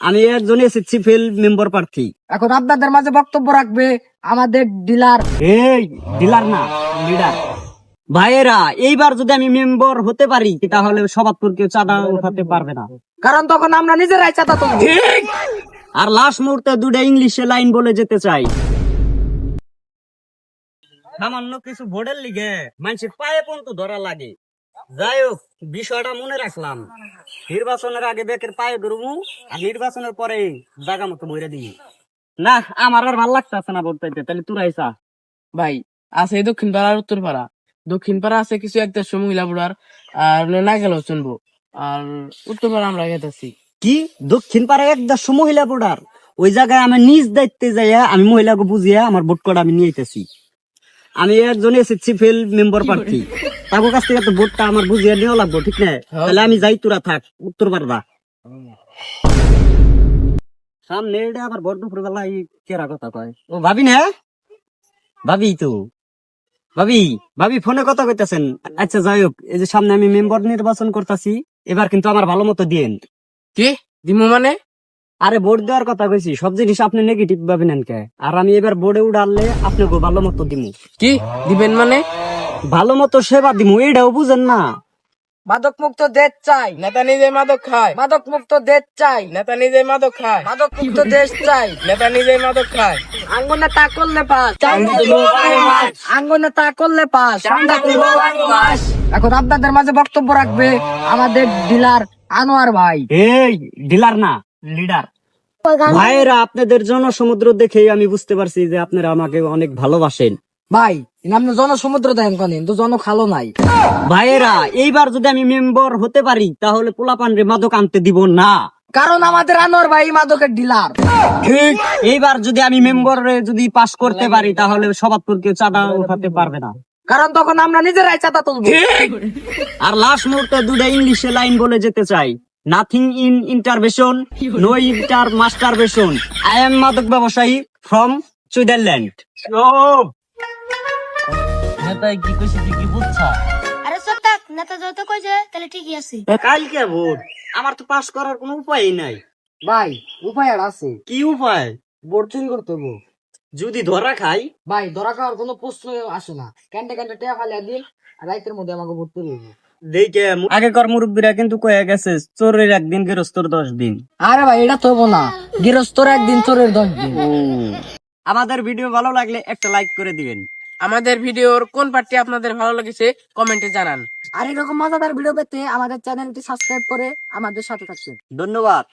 আমি একজন SSC fail member প্রার্থী। এখন আপনাদের মাঝে বক্তব্য রাখবে আমাদের ডিলার। এই ডিলার না, লিডার। ভাইয়েরা, এইবার যদি আমি মেম্বার হতে পারি তাহলে সবাত্তর কেউ চাঁদা উঠাতে পারবে না। কারণ তখন আমরা নিজেরাই চাঁদা তুলবো। আর লাস্ট মুহূর্তে দুটো ইংলিশে লাইন বলে যেতে চাই। সামান্য কিছু ভোটের লিগে মানুষের পায়ে পর্যন্ত ধরা লাগে। যাই হোক, বিষয়টা মনে রাখলাম। নির্বাচনের আগে বেকের পায়ে ধরবো, আর নির্বাচনের পরে জায়গা মতো বইরে দিই। না, আমার আর ভালো লাগতেছে না ভোট পাইতে। তাহলে তুরাই চা। ভাই আছে দক্ষিণ পাড়া আর উত্তর পাড়া। দক্ষিণ পাড়া আছে কিছু একটা মহিলা বুড়ার, আর না গেলেও চলবো। আর উত্তর পাড়া আমরা গেতেছি। কি দক্ষিণ পাড়ায় 150 মহিলা ভোটার? ওই জায়গায় আমি নিজ দায়িত্বে যাইয়া আমি মহিলাকে বুঝিয়া আমার ভোট করা আমি নিয়ে আইতেছি। আমি একজন এসএসসি ফেল মেম্বার প্রার্থী। তার কাছ থেকে তো ভোটটা আমার বুঝিয়া নেওয়া লাগবো, ঠিক না? তাহলে আমি যাই, তোরা থাক উত্তর পাড়া। সামনে এটা আবার বড় দুপুর বেলা কেরা কথা কয়। ও ভাবি না, ভাবি তো ভাবি ভাবি ফোনে কথা কইতেছেন। আচ্ছা যাই হোক, এই যে সামনে আমি মেম্বার নির্বাচন করতেছি, এবার কিন্তু আমার ভালো মতো দিয়েন। কি দিমু মানে? আরে ভোট দেওয়ার কথা কইছি, সব জিনিস আপনি নেগেটিভ ভাবে নেন কে? আর আমি এবার বোর্ডে উঠালে আপনাকে ভালো মতো দিমু। কি দিবেন মানে? ভালো মতো সেবা দিমু, এটাও বুঝেন না? মাদক মুক্ত দেশ চাই, নেতা নিজে মাদক খায়। মাদক মুক্ত দেশ চাই, নেতা নিজে মাদক খায়। মাদক মুক্ত দেশ চাই। নেতা নিজে মাদক খায়। আঙ্গনে তা করলে পাস, আঙ্গনে তা করলে পাস। এখন আপনাদের মাঝে বক্তব্য রাখবে আমাদের ডিলার আনোয়ার ভাই। এই ডিলার না, লিডার। ভাইয়েরা, আপনাদের জনসমুদ্র দেখেই আমি বুঝতে পারছি যে আপনারা আমাকে অনেক ভালোবাসেন। ভাই আপনি জনসমুদ্র দেখেন কেন, কিন্তু জন খালো নাই। ভাইয়েরা, এইবার যদি আমি মেম্বার হতে পারি তাহলে পোলাপান রে মাদক আনতে দিব না। কারণ আমাদের আনোয়ার ভাই মাদকের ডিলার। ঠিক, এইবার যদি আমি মেম্বার যদি পাস করতে পারি তাহলে সবাত্তর কেউ চাঁদা উঠাতে পারবে না। কারণ তখন আমরা নিজেরাই চাঁদা তুলবো। আর লাস্ট মুহূর্তে দুটো ইংলিশে লাইন বলে যেতে চাই। Nothing in intervention, no inter masturbation. I am মাদক ব্যবসায়ী ফ্রম সুইজারল্যান্ড। নেতাই কি কইছি তুই কি বুঝছা? আরে সব থাক, নেতা যত কইছে তাহলে ঠিকই আছে। কালকে ভোট, আমার তো পাস করার কোনো উপায় নাই। ভাই উপায় আর আছে, কি উপায়? ভোট চুরি করতে হবো। যদি ধরা খাই? ভাই ধরা খাওয়ার কোনো প্রশ্ন আসে না। ক্যান্টে ক্যান্টে টেয়া ফালিয়া দিন, আর রাইতের মধ্যে আমাকে ভোট তুলে দেবো। দেখে আগেকার মুরব্বীরা কিন্তু কয়ে গেছে, চোরের একদিন গৃহস্থর 10 দিন। আরে ভাই এটা তো হবো না, গৃহস্থর একদিন চোরের 10 দিন। আমাদের ভিডিও ভালো লাগলে একটা লাইক করে দিবেন। আমাদের ভিডিওর কোন পার্টটি আপনাদের ভালো লেগেছে কমেন্টে জানান। আর এরকম মজাদার ভিডিও পেতে আমাদের চ্যানেলটি সাবস্ক্রাইব করে আমাদের সাথে থাকবেন। ধন্যবাদ।